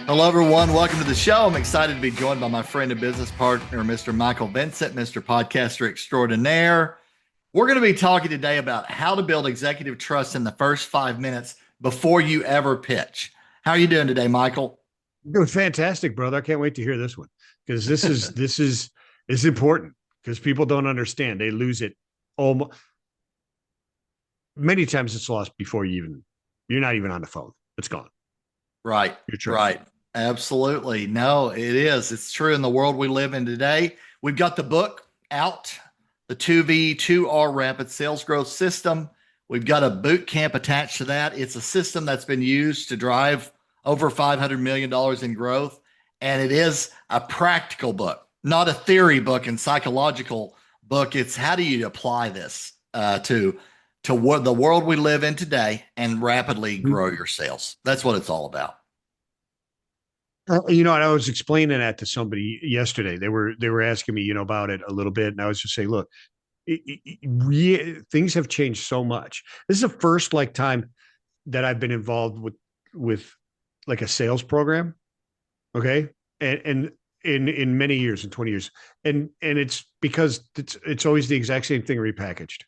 Hello, everyone. Welcome to the show. I'm excited to be joined by my friend and business partner, Mr. Michael Vincent, Mr. Podcaster Extraordinaire. We're going to be talking today about how to build executive trust in the first 5 minutes before you ever pitch. How are you doing today, Michael? Doing fantastic, brother. I can't wait to hear this one because this is it's important because people don't understand. They lose it almost many times. It's lost before you're not even on the phone. It's gone. Right, Your trust. right. Absolutely. No, it is. It's true in the world we live in today. We've got the book out, the 2V, 2R Rapid Sales Growth System. We've got a boot camp attached to that. It's a system that's been used to drive over $500 million in growth. And it is a practical book, not a theory book and psychological book. It's how do you apply this to what the world we live in today and rapidly grow your sales. That's what it's all about. And I was explaining that to somebody yesterday. They were asking me, about it a little bit, and I was just saying, look, things have changed so much. This is the first time that I've been involved with like a sales program. Okay. And in many years, in 20 years. And it's because it's always the exact same thing repackaged.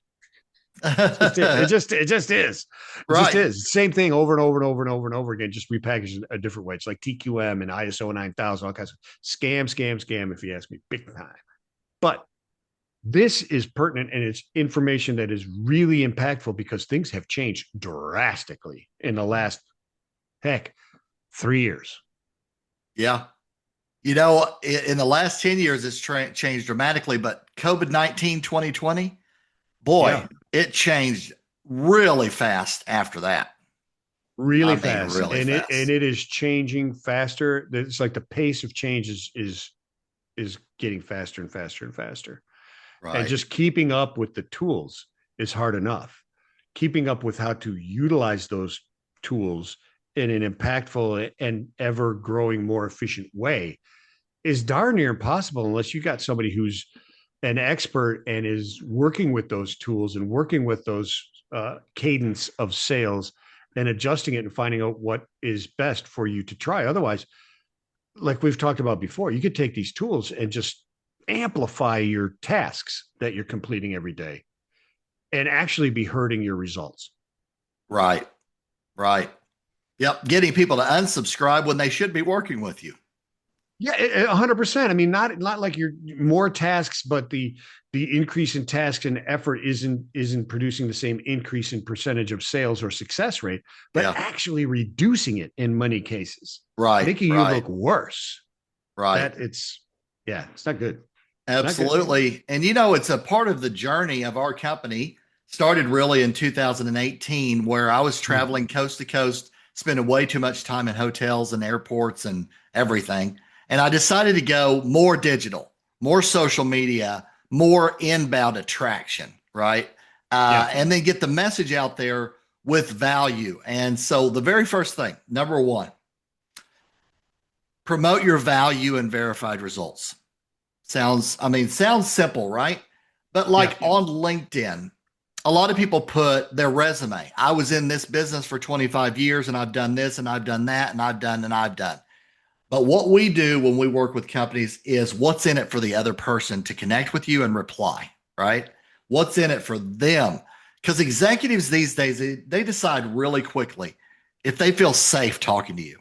It just is. It just Right. is. Same thing over and over and over and over and over again, just repackaged a different way. It's like TQM and ISO 9000, all kinds of scam, if you ask me, big time. But this is pertinent and it's information that is really impactful because things have changed drastically in the last, heck, 3 years. Yeah. In the last 10 years, it's changed dramatically, but COVID-19 2020, boy, Yeah. it changed really fast after that. I Really mean, fast, really and fast. it is changing faster. It's like the pace of change is getting faster and faster and faster, and Right. just keeping up with the tools is hard enough. Keeping up with how to utilize those tools in an impactful and ever growing more efficient way is darn near impossible unless you got somebody who's an expert and is working with those tools and working with those cadence of sales and adjusting it and finding out what is best for you to try. Otherwise, like we've talked about before, you could take these tools and just amplify your tasks that you're completing every day and actually be hurting your results. Right. Right. Yep. Getting people to unsubscribe when they should be working with you. Yeah, 100%. I mean, not like you're more tasks, but the increase in tasks and effort isn't producing the same increase in percentage of sales or success rate, but Yeah. actually reducing it in many cases, Right. making you Right. look worse. Right. That it's Yeah, it's not good. It's not good. Absolutely. And it's a part of the journey of our company. Started really in 2018, where I was Mhm. traveling coast to coast, spending way too much time in hotels and airports and everything. And I decided to go more digital, more social media, more inbound attraction, right? Yeah. And then get the message out there with value. And so the very first thing, number one, promote your value and verified results. Sounds simple, right? But Yeah. like on LinkedIn, a lot of people put their resume. I was in this business for 25 years and I've done this and I've done that and I've done and I've done. But what we do when we work with companies is what's in it for the other person to connect with you and reply, right? What's in it for them? Because executives these days, they decide really quickly if they feel safe talking to you.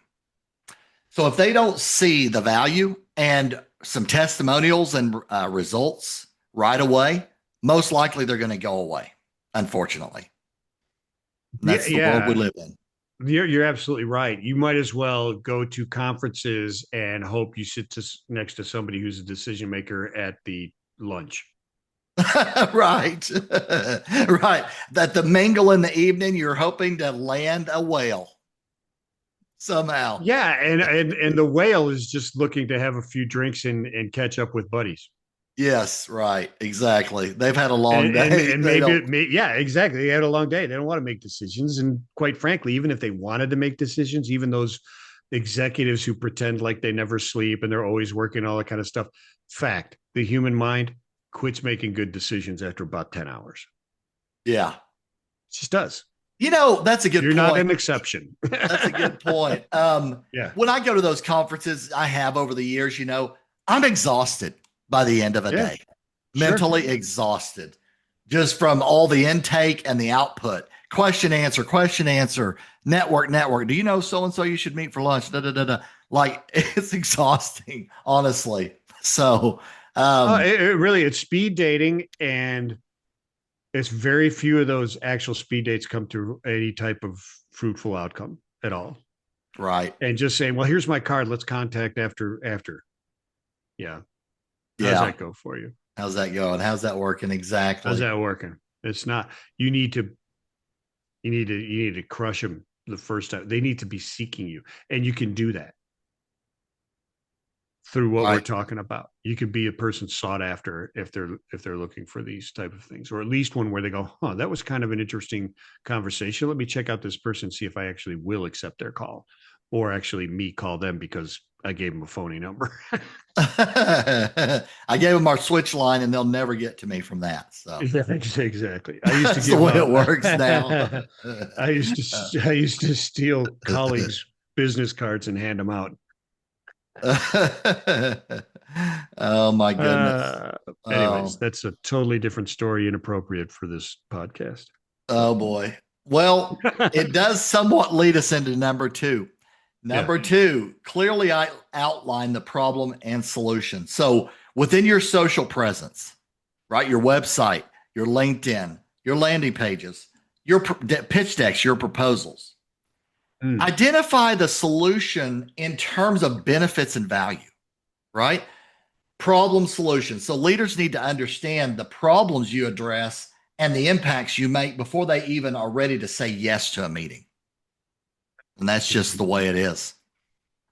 So if they don't see the value and some testimonials and results right away, most likely they're going to go away, unfortunately. And Yeah. that's the world we Yeah. live in. You're absolutely right. You might as well go to conferences and hope you sit next to somebody who's a decision maker at the lunch. Right. Right. That the mingle in the evening, you're hoping to land a whale somehow. Yeah, and the whale is just looking to have a few drinks and catch up with buddies. Yes, right. Exactly. They've had a long And day. and They maybe don't. yeah, exactly. They had a long day. They don't want to make decisions. And quite frankly, even if they wanted to make decisions, even those executives who pretend like they never sleep and they're always working, all that kind of stuff. Fact, the human mind quits making good decisions after about 10 hours. Yeah. It just does. That's a good You're not point. an exception. That's a good point. Yeah, When I go to those conferences I have over the years, I'm exhausted by the end of a yeah, day, sure. mentally exhausted just from all the intake and the output. Question, answer, network, network. Do you know so and so you should meet for lunch? Da, da, da, da. Like it's exhausting, honestly. So, um, It's speed dating, and it's very few of those actual speed dates come to any type of fruitful outcome at all. right. And just saying, well, here's my card. Let's contact after. Yeah. How's Yeah. that go for you? How's that going? How's that working? How's Exactly. that working? It's not. You need to crush them the first time. They need to be seeking you, and you can do that through what we're Right. talking about. You could be a person sought after if they're looking for these type of things, or at least one where they go, "Huh, that was kind of an interesting conversation. Let me check out this person, see if I actually will accept their call, or actually me call them because I gave them a phony number." I gave them our switch line and they'll never get to me from that. So Exactly. I used to that's the give way it out. works now. I used to steal colleagues' business cards and hand them out. Oh my goodness. Uh, anyways, Oh, that's a totally different story, inappropriate for this podcast. But oh boy. Well, it does somewhat lead us into number two. yeah. Number two, clearly I outline the problem and solution. So within your social presence, right? Your website, your LinkedIn, your landing pages, your pitch decks, your proposals. Mm. Identify the solution in terms of benefits and value, right? Problem solution. So leaders need to understand the problems you address and the impacts you make before they even are ready to say yes to a meeting. And that's just the way it is.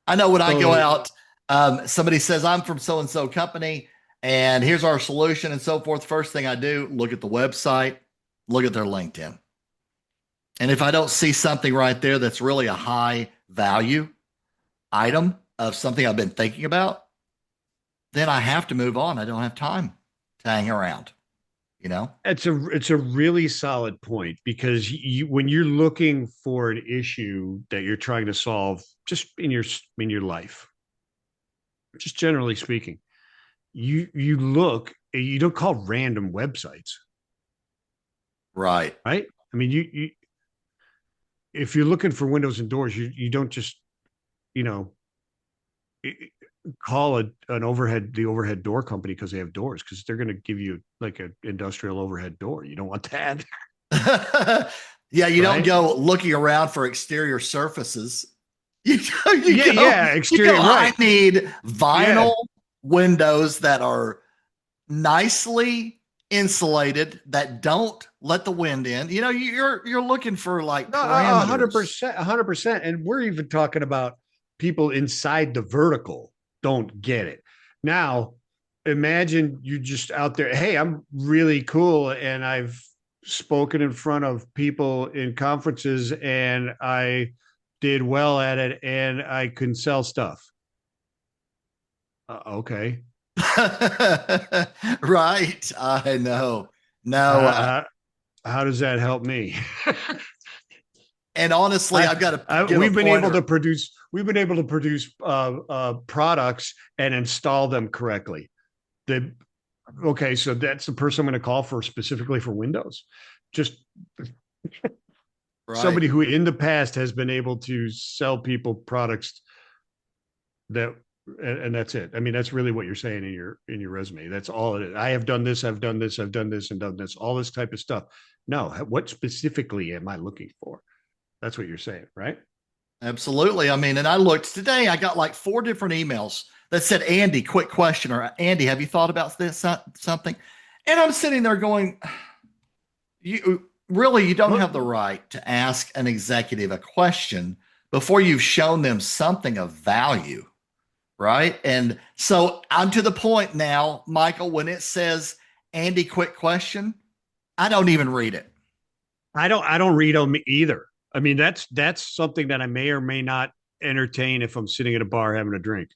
I know when I go So out, somebody says, I'm from so and so company, and here's our solution and so forth. First thing I do, look at the website, look at their LinkedIn. And if I don't see something right there that's really a high value item of something I've been thinking about, then I have to move on. I don't have time to hang around, you know? it's a really solid point because when you're looking for an issue that you're trying to solve, just in your life, just generally speaking, you look, you don't call random websites, Right. right? I mean, you if you're looking for windows and doors, you don't just you know call the overhead door company because they have doors, because they're going to give you like an industrial overhead door. You don't want that. Yeah, you don't Right. go looking around for exterior surfaces. You go, you Yeah, go, yeah, you go, exterior, I right. need Yeah. vinyl windows that are nicely insulated that don't let the wind in. You're looking for like No, a hundred parameters. percent, 100%. And we're even talking about people inside the vertical don't get it. Now, imagine you just out there, hey, I'm really cool and I've spoken in front of people in conferences and I did well at it and I can sell stuff. Okay. Right. I know. No. How, how does that help me? And honestly, I, I've got to I give a we've been able to pointer. produce products and install them correctly. The Okay, so that's the person I'm going to call for specifically for Windows. Just Right. somebody who in the past has been able to sell people products that, and that's it. I mean, that's really what you're saying in your resume. That's all it is. I have done this, I've done this, I've done this, and done this, all this type of stuff. No, what specifically am I looking for? That's what you're saying, right? Absolutely. I mean, and I looked today, I got like four different emails that said, Andy, quick question, or Andy, have you thought about this something? And I'm sitting there going, you don't Well, have the right to ask an executive a question before you've shown them something of value. Right. And so I'm to the point now, Michael, when it says, Andy, quick question, I don't even read it. I don't read them either. I mean, that's something that I may or may not entertain if I'm sitting at a bar having a drink.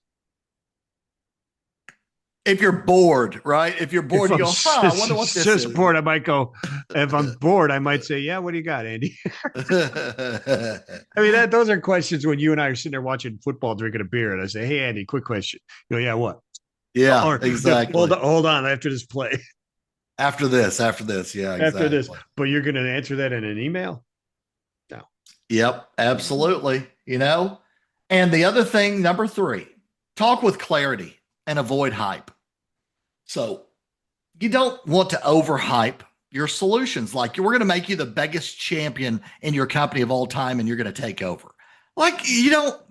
if you're bored, right? If you're If bored, you I'm go, huh, I wonder what this just is. bored, I might go. If I'm bored, I might say, "Yeah, what do you got, Andy?" I mean, those are questions when you and I are sitting there watching football, drinking a beer, and I say, "Hey, Andy, quick question." You go, "Yeah, what?" Yeah, Or yeah, exactly. hold on. After this play, After this. Yeah, after this, exactly. but you're going to answer that in an email? No. Yep, absolutely. And the other thing, number three, talk with clarity and avoid hype. So you don't want to overhype your solutions. Like we're going to make you the biggest champion in your company of all time, and you're going to take over. Like you don't.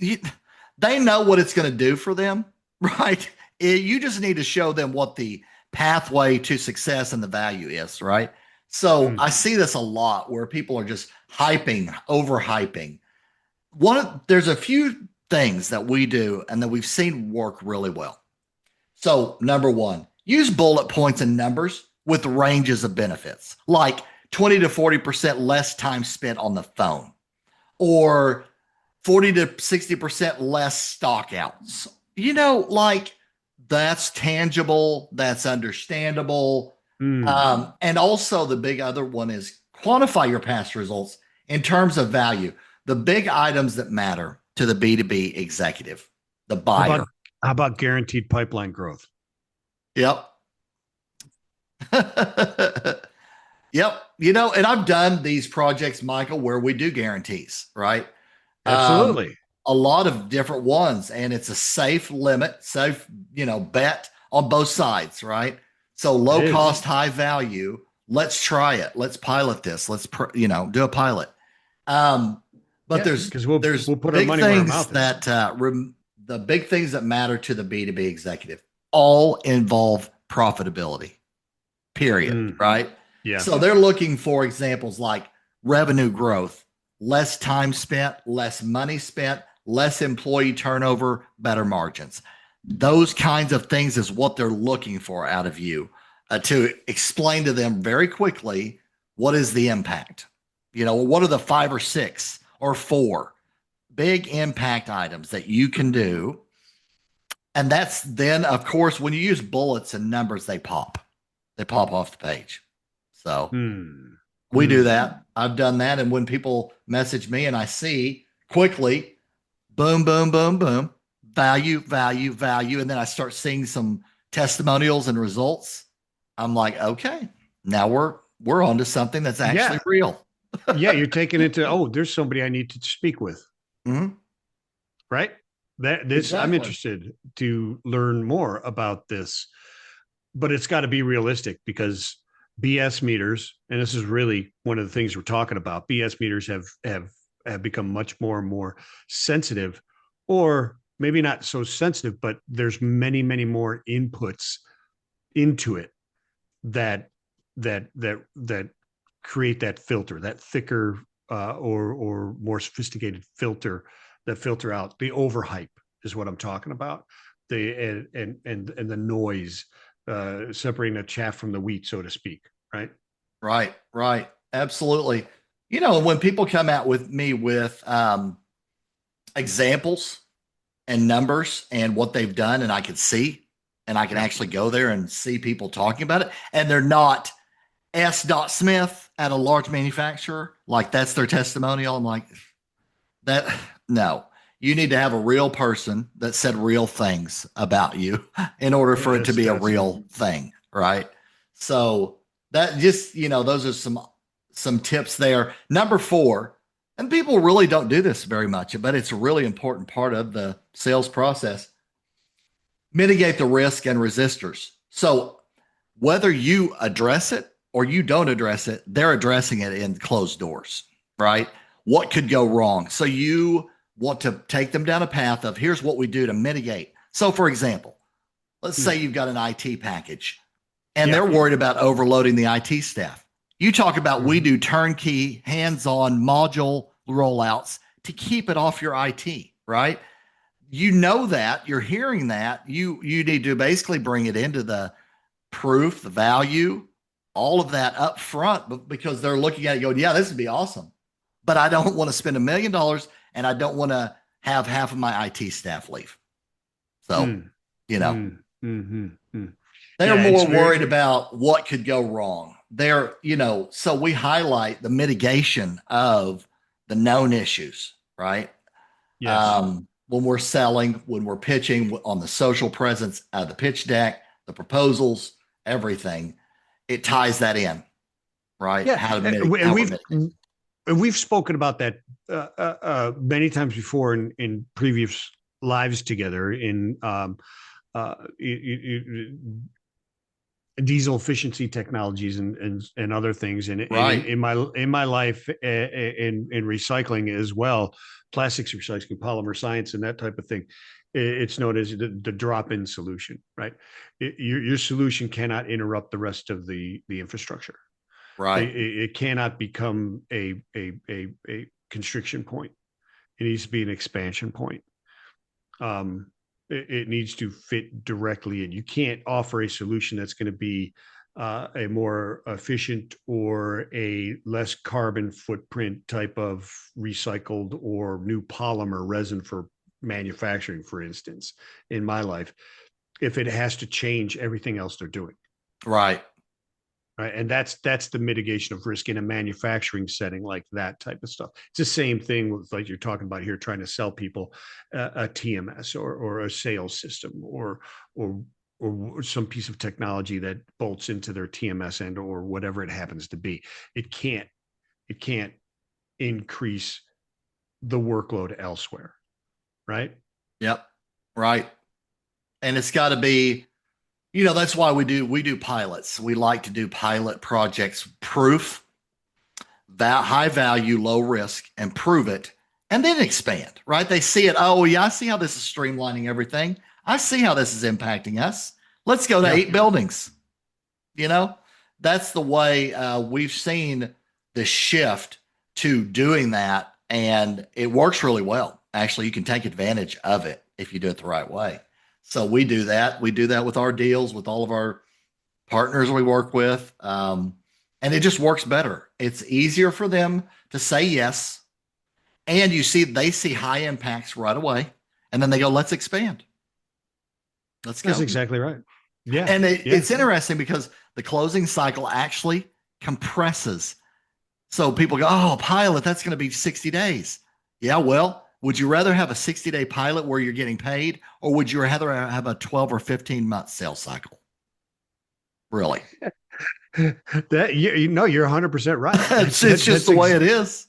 They know what it's going to do for them, right? You just need to show them what the pathway to success and the value is, right? So Mm. I see this a lot where people are just hyping, overhyping. There's a few things that we do and that we've seen work really well. So, number one, use bullet points and numbers with ranges of benefits, like 20 to 40% less time spent on the phone, or 40 to 60% less stock outs. Like that's tangible, that's understandable. Mm. And also, the big other one is quantify your past results in terms of value. The big items that matter to the B2B executive, the How buyer. about how about guaranteed pipeline growth? Yep. Yep. And I've done these projects, Michael, where we do guarantees, right? Um, Absolutely. a lot of different ones, and it's a safe limit, safe, bet on both sides, right? So It low is. cost, high value. Let's try it. Let's pilot this. Do a pilot. Um, but Yeah, there's because there's we'll put our big money where our things mouth is. that the big things that matter to the B2B executive all involve profitability. Period. Mm. Right. Yeah. So they're looking for examples like revenue growth, less time spent, less money spent, less employee turnover, better margins. Those kinds of things is what they're looking for out of you, to explain to them very quickly what is the impact. What are the five or six or four big impact items that you can do? And that's then, of course, when you use bullets and numbers, they pop off the page. So Mm. we do Mm. that. I've done that. And when people message me and I see quickly, boom, boom, boom, boom, value, value, value, and then I start seeing some testimonials and results, I'm like, okay, now we're onto something that's actually Yeah. real. Yeah. You're taking into, oh, there's somebody I need to speak with, Mhm. right? That this I'm Exactly. interested to learn more about this, but it's got to be realistic because BS meters, and this is really one of the things we're talking about. BS meters have become much more and more sensitive, or maybe not so sensitive, but there's many more inputs into it that that create that filter, that thicker or more sophisticated filter that filter out the overhype is what I'm talking about. The and the noise, separating the chaff from the wheat, so to speak. Right. Right. Right. Absolutely. When people come out with me with examples and numbers and what they've done, and I can see, and I can Yeah. actually go there and see people talking about it, and they're not S. Smith at a large manufacturer, like that's their testimonial. I'm like, that no. You need to have a real person that said real things about you in order for it to Yes, be a that's real thing, right? So that just, those are some tips there. Number four, and people really don't do this very much, but it's a really important part of the sales process. Mitigate the risk and resistors. So whether you address it or you don't address it, they're addressing it in closed doors, right? What could go wrong? So you want to take them down a path of here's what we do to mitigate. So, for example, let's say mm, you've got an IT package and yeah. they're worried about overloading the IT staff. You talk about we Mhm. do turnkey, hands on module rollouts to keep it off your IT, right? That you're hearing that you need to basically bring it into the proof, the value, all of that up front, because they're looking at it going, yeah, this would be awesome. But I don't want to spend $1 million and I don't want to have half of my IT staff leave. So, Mm, you know, mm, mm-hmm, Hmm. They're Yeah, it's more worried very, about what could go wrong. So we highlight the mitigation of the known issues, right? yes. When we're selling, when we're pitching on the social presence, the pitch deck, the proposals, everything, it ties that in, right? Yeah. And How we're mitigating. we've spoken about that many times before in previous lives together in uh, diesel efficiency technologies and other things and Right, in my life in recycling as well, plastics recycling, polymer science, and that type of thing. It's known as the drop-in solution, right? Your solution cannot interrupt the rest of the infrastructure. right. It cannot become a constriction point. It needs to be an expansion point. It needs to fit directly in. You can't offer a solution that's going to be a more efficient or a less carbon footprint type of recycled or new polymer resin for manufacturing, for instance, in my life, if it has to change everything else they're doing. Right. Right. And that's the mitigation of risk in a manufacturing setting, like that type of stuff. It's the same thing with, like you're talking about here, trying to sell people a TMS or a sales system or or some piece of technology that bolts into their TMS and or whatever it happens to be. It can't it can't increase the workload elsewhere. Right. Yep. Right. And it's got to be, that's why we do pilots. We like to do pilot projects, proof, that high value, low risk, and prove it, and then expand, right? They see it. Oh, yeah, I see how this is streamlining everything. I see how this is impacting us. Let's go to Yeah. 8 buildings. You know, that's the way we've seen the shift to doing that. And it works really well. Actually, you can take advantage of it if you do it the right way. So we do that. We do that with our deals, with all of our partners we work with. And it just works better. It's easier for them to say yes. And they see high impacts right away. And then they go, let's expand. Let's That's go. exactly right. Yeah. And Yeah. it's interesting because the closing cycle actually compresses. So people go, oh, pilot, that's going to be 60 days. Yeah, well, would you rather have a 60-day pilot where you're getting paid, or would you rather have a 12 or 15-month sales cycle? Really? That you know, you're 100% right. It's just the way it is.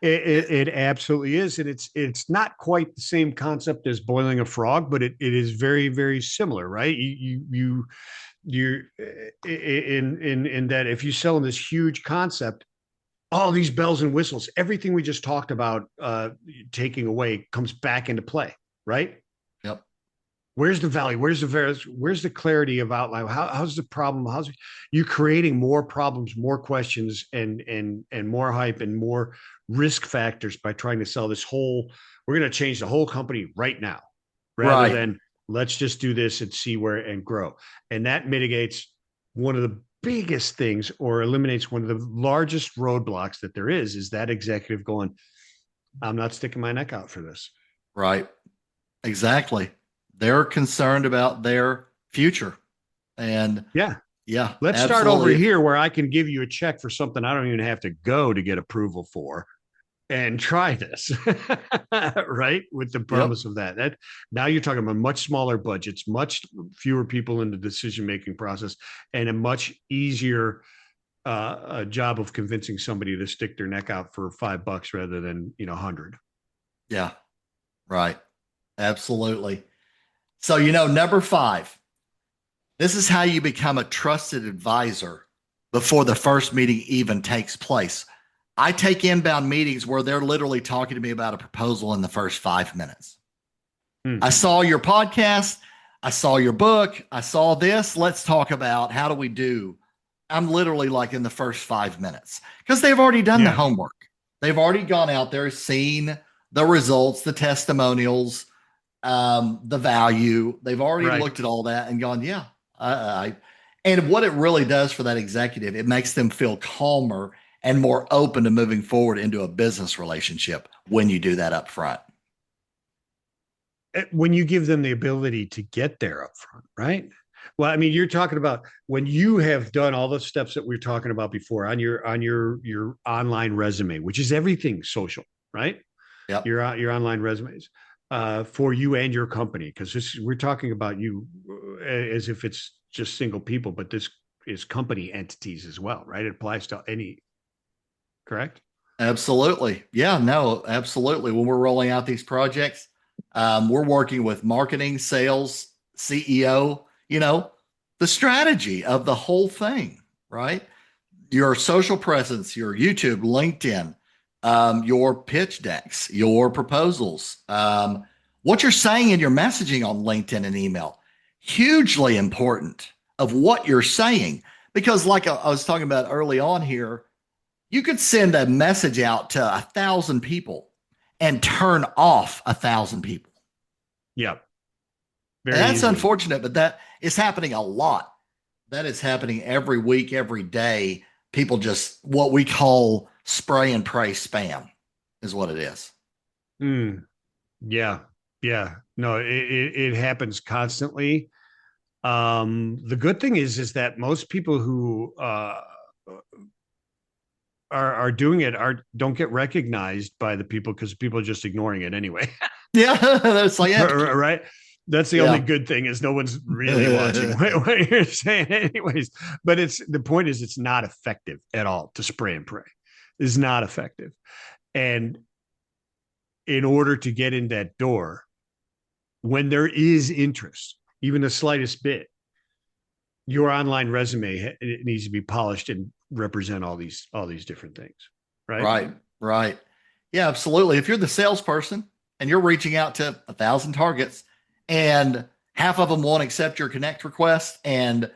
It absolutely is, and it's not quite the same concept as boiling a frog, but it is very very similar, right? You in that if you sell in this huge concept, all these bells and whistles, everything we just talked about taking away comes back into play, right? Yep. Where's the value? Where's the clarity of outline? How's the problem? How's you creating more problems, more questions, and more hype and more risk factors by trying to sell this whole? We're going to change the whole company right now, rather Right. than let's just do this and see where and grow. And that mitigates one of the biggest things or eliminates one of the largest roadblocks that there is that executive going, I'm not sticking my neck out for this. Right. Exactly. They're concerned about their future. And Yeah. yeah, Let's start over absolutely. here where I can give you a check for something I don't even have to go to get approval for and try this. Right? With the Yep. promise of that. Now you're talking about much smaller budgets, much fewer people in the decision-making process, and a much easier a job of convincing somebody to stick their neck out for $5 rather than 100. Yeah. Right. Absolutely. So, number 5, this is how you become a trusted advisor before the first meeting even takes place. I take inbound meetings where they're literally talking to me about a proposal in the first 5 minutes. Hmm. I saw your podcast. I saw your book. I saw this. Let's talk about how do we do. I'm literally like in the first 5 minutes because they've already done the Yeah. homework. They've already gone out there, seen the results, the testimonials, the value. They've already Right. looked at all that and gone, yeah. And what it really does for that executive, it makes them feel calmer and more open to moving forward into a business relationship when you do that up front. When you give them the ability to get there up front, right? Well, I mean, you're talking about when you have done all the steps that we are talking about before on your online resume, which is everything social, right? Yep. Your online resumes for you and your company, because this we're talking about you as if it's just single people, but this is company entities as well, right? It applies to any, correct? Absolutely. Yeah, no, absolutely. When we're rolling out these projects, we're working with marketing, sales, CEO, the strategy of the whole thing, right? Your social presence, your YouTube, LinkedIn, your pitch decks, your proposals, what you're saying in your messaging on LinkedIn and email, hugely important of what you're saying. Because, like I was talking about early on here, you could send a message out to 1,000 people and turn off 1,000 people. Yeah, And very that's easily. unfortunate, but that is happening a lot. That is happening every week, every day. People just what we call spray and pray spam is what it is. Mm, yeah, yeah. No, it happens constantly. The good thing is that most people who are doing it are don't get recognized by the people because people are just ignoring it anyway. Yeah, that's like, yeah, Right? That's the only yeah. good thing is no one's really watching what you're saying, anyways. But it's the point is it's not effective at all to spray and pray. It's not effective. And in order to get in that door, when there is interest, even the slightest bit, your online resume it needs to be polished and represent all these different things, right? Right, right. Yeah, absolutely. If you're the salesperson and you're reaching out to 1,000 targets and half of them won't accept your connect request and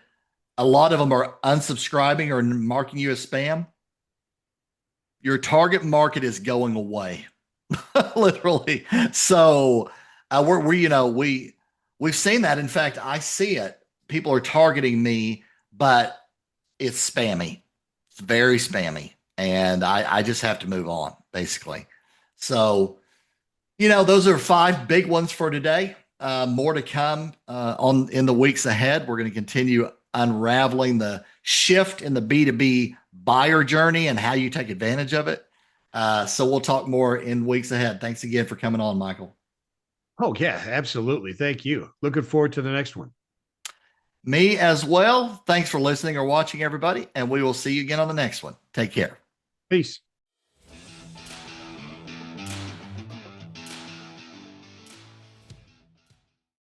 a lot of them are unsubscribing or marking you as spam, your target market is going away. Literally. So we've seen that. In fact, I see it. People are targeting me, but it's spammy. It's very spammy. And I just have to move on, basically. So, those are five big ones for today. More to come on in the weeks ahead. We're going to continue unraveling the shift in the B2B buyer journey and how you take advantage of it. So we'll talk more in weeks ahead. Thanks again for coming on, Michael. Oh yeah, absolutely. Thank you. Looking forward to the next one. Me as well. Thanks for listening or watching, everybody. And we will see you again on the next one. Take care. Peace.